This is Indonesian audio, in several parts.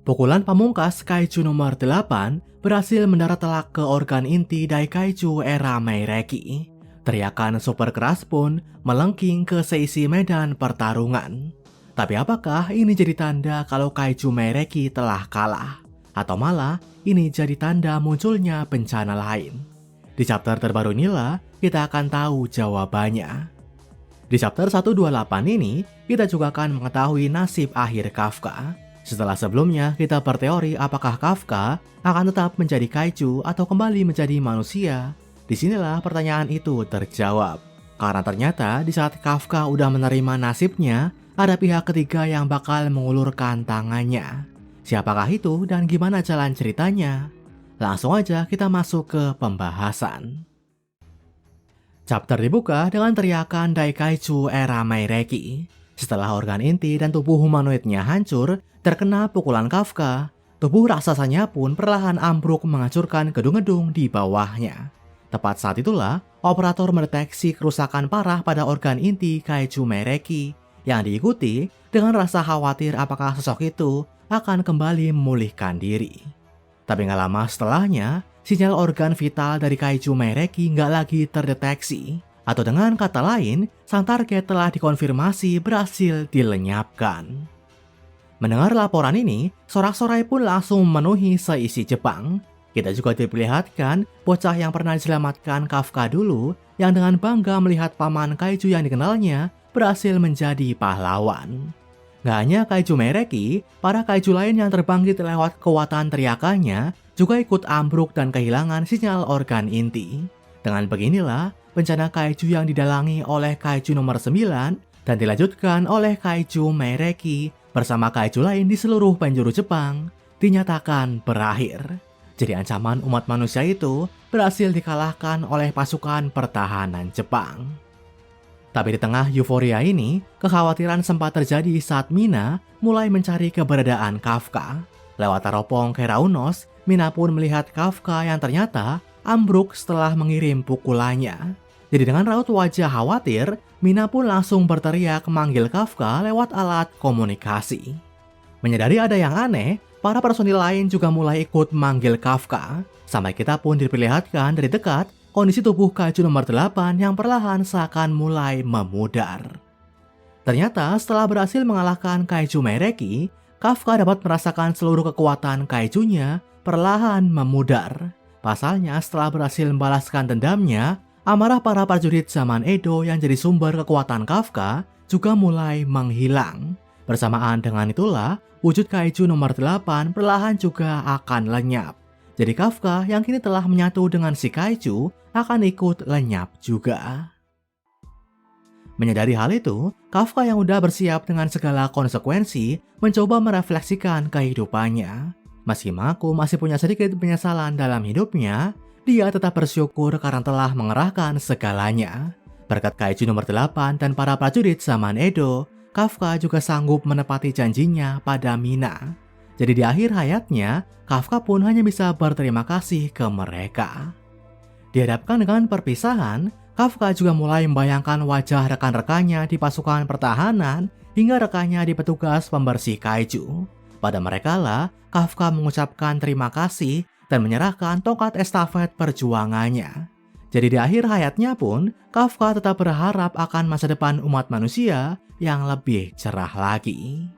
Pukulan pamungkas Kaiju nomor 8 berhasil mendarat telak ke organ inti Daikaiju era Meireki. Teriakan super keras pun melengking ke seisi medan pertarungan. Tapi apakah ini jadi tanda kalau Kaiju Meireki telah kalah? Atau malah ini jadi tanda munculnya bencana lain? Di chapter terbaru inilah kita akan tahu jawabannya. Di chapter 128 ini, kita juga akan mengetahui nasib akhir Kafka. Setelah sebelumnya kita berteori apakah Kafka akan tetap menjadi kaiju atau kembali menjadi manusia. Disinilah pertanyaan itu terjawab. Karena ternyata di saat Kafka udah menerima nasibnya, ada pihak ketiga yang bakal mengulurkan tangannya. Siapakah itu dan gimana jalan ceritanya? Langsung aja kita masuk ke pembahasan. Chapter dibuka dengan teriakan Daikaiju era Meireki. Setelah organ inti dan tubuh humanoidnya hancur, terkena pukulan Kafka, tubuh raksasanya pun perlahan ambruk menghancurkan gedung-gedung di bawahnya. Tepat saat itulah, operator mendeteksi kerusakan parah pada organ inti Kaiju Meireki, yang diikuti dengan rasa khawatir apakah sosok itu akan kembali memulihkan diri. Tapi nggak lama setelahnya, sinyal organ vital dari Kaiju Meireki nggak lagi terdeteksi. Atau dengan kata lain, sang target telah dikonfirmasi berhasil dilenyapkan. Mendengar laporan ini, sorak-sorai pun langsung memenuhi seisi Jepang. Kita juga diperlihatkan bocah yang pernah diselamatkan Kafka dulu, yang dengan bangga melihat paman kaiju yang dikenalnya berhasil menjadi pahlawan. Gak hanya Kaiju Meireki, para kaiju lain yang terbangkit lewat kekuatan teriakannya juga ikut ambruk dan kehilangan sinyal organ inti. Dengan beginilah, bencana kaiju yang didalangi oleh Kaiju nomor 9 dan dilanjutkan oleh Kaiju Meireki bersama kaiju lain di seluruh penjuru Jepang dinyatakan berakhir. Jadi ancaman umat manusia itu berhasil dikalahkan oleh pasukan pertahanan Jepang. Tapi di tengah euforia ini, kekhawatiran sempat terjadi saat Mina mulai mencari keberadaan Kafka. Lewat teropong Keraunos, Mina pun melihat Kafka yang ternyata ambruk setelah mengirim pukulannya. Jadi dengan raut wajah khawatir, Mina pun langsung berteriak memanggil Kafka lewat alat komunikasi. Menyadari ada yang aneh, para personil lain juga mulai ikut memanggil Kafka. Sampai kita pun diperlihatkan dari dekat kondisi tubuh Kaiju nomor 8 yang perlahan seakan mulai memudar. Ternyata setelah berhasil mengalahkan Kaiju Meireki, Kafka dapat merasakan seluruh kekuatan kaijunya perlahan memudar. Pasalnya setelah berhasil membalaskan dendamnya, amarah para prajurit zaman Edo yang jadi sumber kekuatan Kafka juga mulai menghilang. Bersamaan dengan itulah, wujud Kaiju nomor 8 perlahan juga akan lenyap. Jadi Kafka yang kini telah menyatu dengan si Kaiju akan ikut lenyap juga. Menyadari hal itu, Kafka yang udah bersiap dengan segala konsekuensi mencoba merefleksikan kehidupannya. Meski mengaku masih punya sedikit penyesalan dalam hidupnya, dia tetap bersyukur karena telah mengerahkan segalanya. Berkat Kaiju nomor 8 dan para prajurit zaman Edo, Kafka juga sanggup menepati janjinya pada Mina. Jadi di akhir hayatnya, Kafka pun hanya bisa berterima kasih ke mereka. Dihadapkan dengan perpisahan, Kafka juga mulai membayangkan wajah rekan-rekannya di pasukan pertahanan hingga rekannya di petugas pembersih kaiju. Pada merekalah, Kafka mengucapkan terima kasih dan menyerahkan tongkat estafet perjuangannya. Jadi di akhir hayatnya pun, Kafka tetap berharap akan masa depan umat manusia yang lebih cerah lagi.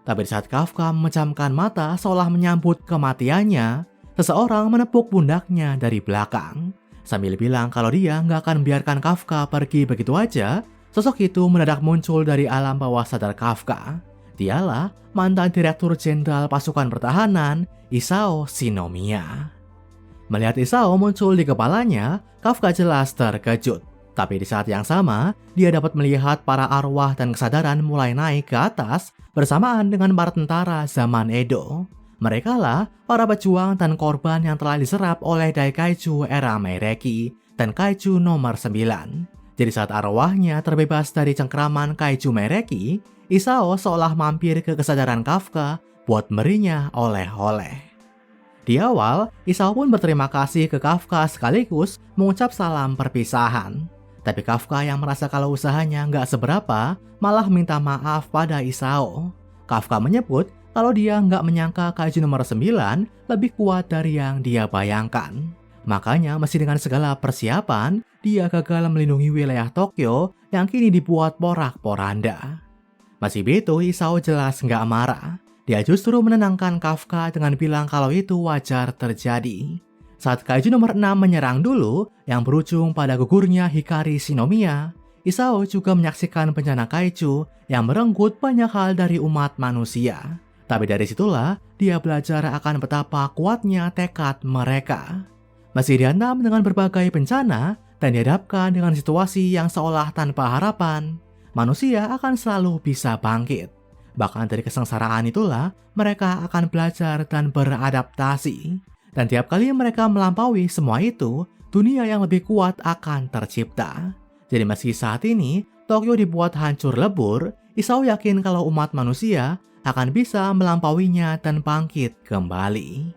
Tapi di saat Kafka memejamkan mata seolah menyambut kematiannya, seseorang menepuk pundaknya dari belakang. Sambil bilang kalau dia nggak akan membiarkan Kafka pergi begitu aja, sosok itu mendadak muncul dari alam bawah sadar Kafka. Dialah mantan Direktur Jenderal Pasukan Pertahanan, Isao Shinomiya. Melihat Isao muncul di kepalanya, Kafka jelas terkejut. Tapi di saat yang sama, dia dapat melihat para arwah dan kesadaran mulai naik ke atas bersamaan dengan para tentara zaman Edo. Merekalah para pejuang dan korban yang telah diserap oleh Daikaiju era Meireki dan Kaiju nomor 9. Jadi saat arwahnya terbebas dari cengkraman Kaiju Meireki, Isao seolah mampir ke kesadaran Kafka buat berinya oleh-oleh. Di awal, Isao pun berterima kasih ke Kafka sekaligus mengucap salam perpisahan. Tapi Kafka yang merasa kalau usahanya nggak seberapa, malah minta maaf pada Isao. Kafka menyebut kalau dia nggak menyangka Kaiju nomor 9 lebih kuat dari yang dia bayangkan. Makanya masih dengan segala persiapan, dia gagal melindungi wilayah Tokyo yang kini dibuat porak-poranda. Masih begitu, Isao jelas nggak marah. Dia justru menenangkan Kafka dengan bilang kalau itu wajar terjadi. Saat Kaiju nomor 6 menyerang dulu, yang berujung pada gugurnya Hikari Shinomiya, Isao juga menyaksikan bencana Kaiju yang merenggut banyak hal dari umat manusia. Tapi dari situlah, dia belajar akan betapa kuatnya tekad mereka. Masih dihantam dengan berbagai bencana dan dihadapkan dengan situasi yang seolah tanpa harapan, manusia akan selalu bisa bangkit. Bahkan dari kesengsaraan itulah mereka akan belajar dan beradaptasi. Dan tiap kali mereka melampaui semua itu, dunia yang lebih kuat akan tercipta. Jadi meski saat ini Tokyo dibuat hancur lebur, Isao yakin kalau umat manusia akan bisa melampauinya dan bangkit kembali.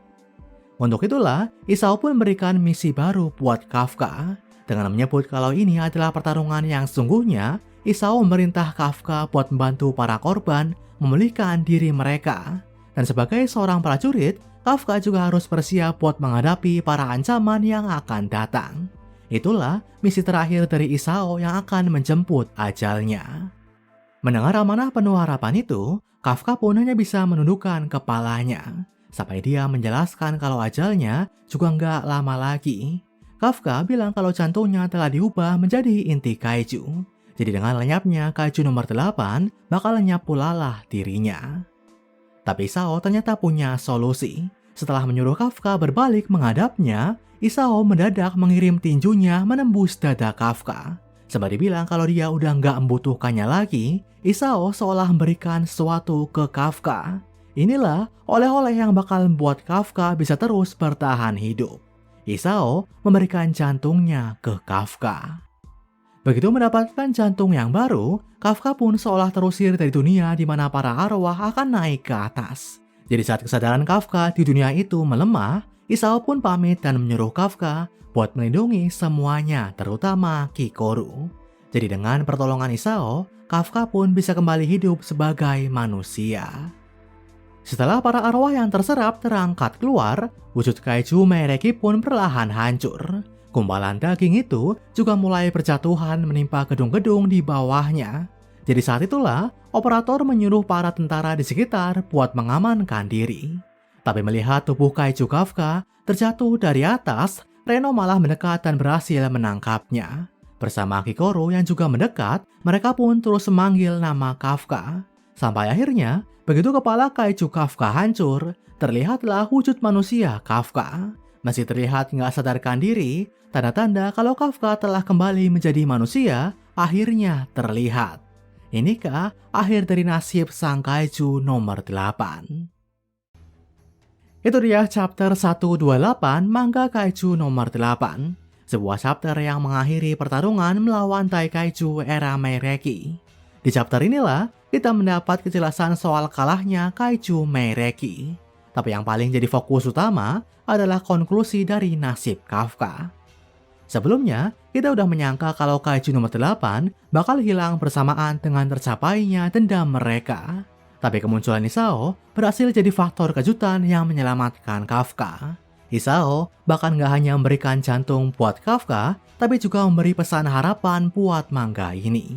Untuk itulah, Isao pun memberikan misi baru buat Kafka. Dengan menyebut kalau ini adalah pertarungan yang sungguhnya, Isao memerintah Kafka buat membantu para korban memulihkan diri mereka. Dan sebagai seorang prajurit, Kafka juga harus bersiap buat menghadapi para ancaman yang akan datang. Itulah misi terakhir dari Isao yang akan menjemput ajalnya. Mendengar amanah penuh harapan itu, Kafka pun hanya bisa menundukkan kepalanya. Sampai dia menjelaskan kalau ajalnya juga nggak lama lagi. Kafka bilang kalau jantungnya telah diubah menjadi inti Kaiju. Jadi dengan lenyapnya Kaiju nomor 8, bakal lenyap pula lah dirinya. Tapi Isao ternyata punya solusi. Setelah menyuruh Kafka berbalik menghadapnya, Isao mendadak mengirim tinjunya menembus dada Kafka. Sembari bilang kalau dia udah nggak membutuhkannya lagi, Isao seolah memberikan sesuatu ke Kafka. Inilah oleh-oleh yang bakal membuat Kafka bisa terus bertahan hidup. Isao memberikan jantungnya ke Kafka. Begitu mendapatkan jantung yang baru, Kafka pun seolah terusir dari dunia di mana para arwah akan naik ke atas. Jadi saat kesadaran Kafka di dunia itu melemah, Isao pun pamit dan menyuruh Kafka buat melindungi semuanya, terutama Kikoru. Jadi dengan pertolongan Isao, Kafka pun bisa kembali hidup sebagai manusia. Setelah para arwah yang terserap terangkat keluar, wujud Kaiju Meireki pun perlahan hancur. Gumpalan daging itu juga mulai berjatuhan menimpa gedung-gedung di bawahnya. Jadi saat itulah, operator menyuruh para tentara di sekitar buat mengamankan diri. Tapi melihat tubuh Kaiju Kafka terjatuh dari atas, Reno malah mendekat dan berhasil menangkapnya. Bersama Kikoru yang juga mendekat, mereka pun terus memanggil nama Kafka. Sampai akhirnya, begitu kepala Kaiju Kafka hancur, terlihatlah wujud manusia Kafka. Masih terlihat nggak sadarkan diri, tanda-tanda kalau Kafka telah kembali menjadi manusia akhirnya terlihat. Inikah akhir dari nasib sang Kaiju nomor 8? Itu dia chapter 128 manga Kaiju nomor 8. Sebuah chapter yang mengakhiri pertarungan melawan Daikaiju era Meireki. Di chapter inilah kita mendapat kejelasan soal kalahnya Kaiju Meireki. Tapi yang paling jadi fokus utama adalah konklusi dari nasib Kafka. Sebelumnya, kita udah menyangka kalau Kaiju nomor 8 bakal hilang bersamaan dengan tercapainya dendam mereka. Tapi kemunculan Isao berhasil jadi faktor kejutan yang menyelamatkan Kafka. Isao bahkan gak hanya memberikan jantung buat Kafka, tapi juga memberi pesan harapan buat manga ini.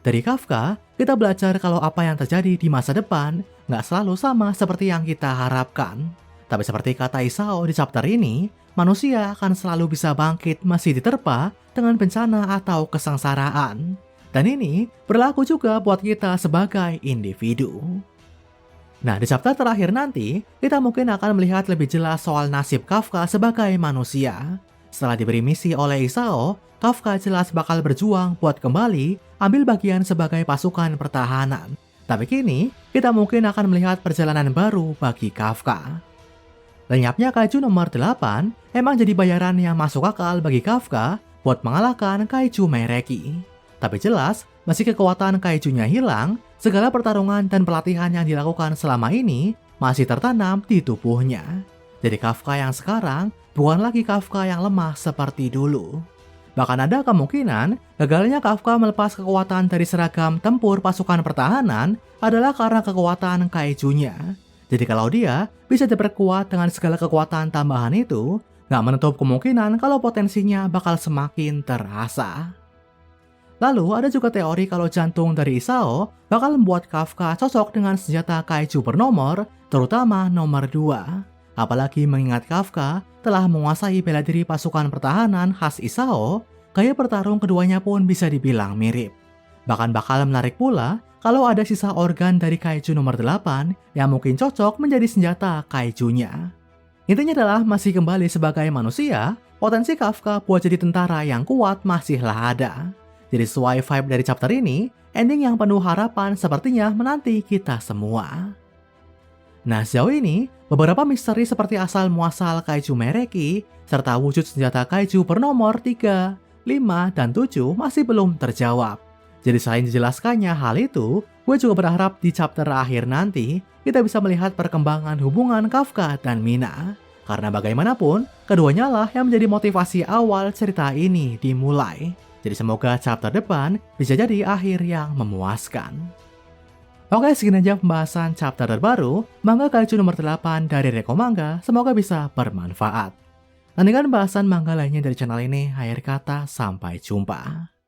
Dari Kafka, kita belajar kalau apa yang terjadi di masa depan gak selalu sama seperti yang kita harapkan. Tapi seperti kata Isao di chapter ini, manusia akan selalu bisa bangkit meski diterpa dengan bencana atau kesengsaraan. Dan ini berlaku juga buat kita sebagai individu. Nah, di chapter terakhir nanti, kita mungkin akan melihat lebih jelas soal nasib Kafka sebagai manusia. Setelah diberi misi oleh Isao, Kafka jelas bakal berjuang buat kembali ambil bagian sebagai pasukan pertahanan. Tapi kini, kita mungkin akan melihat perjalanan baru bagi Kafka. Lenyapnya Kaiju nomor 8 emang jadi bayaran yang masuk akal bagi Kafka buat mengalahkan Kaiju Meireki. Tapi jelas, meski kekuatan Kaijunya hilang, segala pertarungan dan pelatihan yang dilakukan selama ini masih tertanam di tubuhnya. Jadi Kafka yang sekarang bukan lagi Kafka yang lemah seperti dulu. Bahkan ada kemungkinan gagalnya Kafka melepas kekuatan dari seragam tempur pasukan pertahanan adalah karena kekuatan kaijunya. Jadi kalau dia bisa diperkuat dengan segala kekuatan tambahan itu, nggak menutup kemungkinan kalau potensinya bakal semakin terasa. Lalu ada juga teori kalau jantung dari Isao bakal membuat Kafka cocok dengan senjata kaiju bernomor, terutama nomor 2. Apalagi mengingat Kafka telah menguasai bela diri pasukan pertahanan khas Isao, gaya bertarung keduanya pun bisa dibilang mirip. Bahkan bakal menarik pula kalau ada sisa organ dari kaiju nomor 8 yang mungkin cocok menjadi senjata kaijunya. Intinya adalah masih kembali sebagai manusia, potensi Kafka buat jadi tentara yang kuat masihlah ada. Jadi sesuai vibe dari chapter ini, ending yang penuh harapan sepertinya menanti kita semua. Nah sejauh ini, beberapa misteri seperti asal muasal kaiju Mereki, serta wujud senjata kaiju bernomor 3, 5, dan 7 masih belum terjawab. Jadi selain dijelaskannya hal itu, gue juga berharap di chapter akhir nanti, kita bisa melihat perkembangan hubungan Kafka dan Mina. Karena bagaimanapun, keduanya lah yang menjadi motivasi awal cerita ini dimulai. Jadi semoga chapter depan bisa jadi akhir yang memuaskan. Oke, segini aja pembahasan chapter terbaru manga kaiju nomor 8 dari Reko Manga. Semoga bisa bermanfaat. Nantikan bahasan manga lainnya dari channel ini. Akhir kata, sampai jumpa.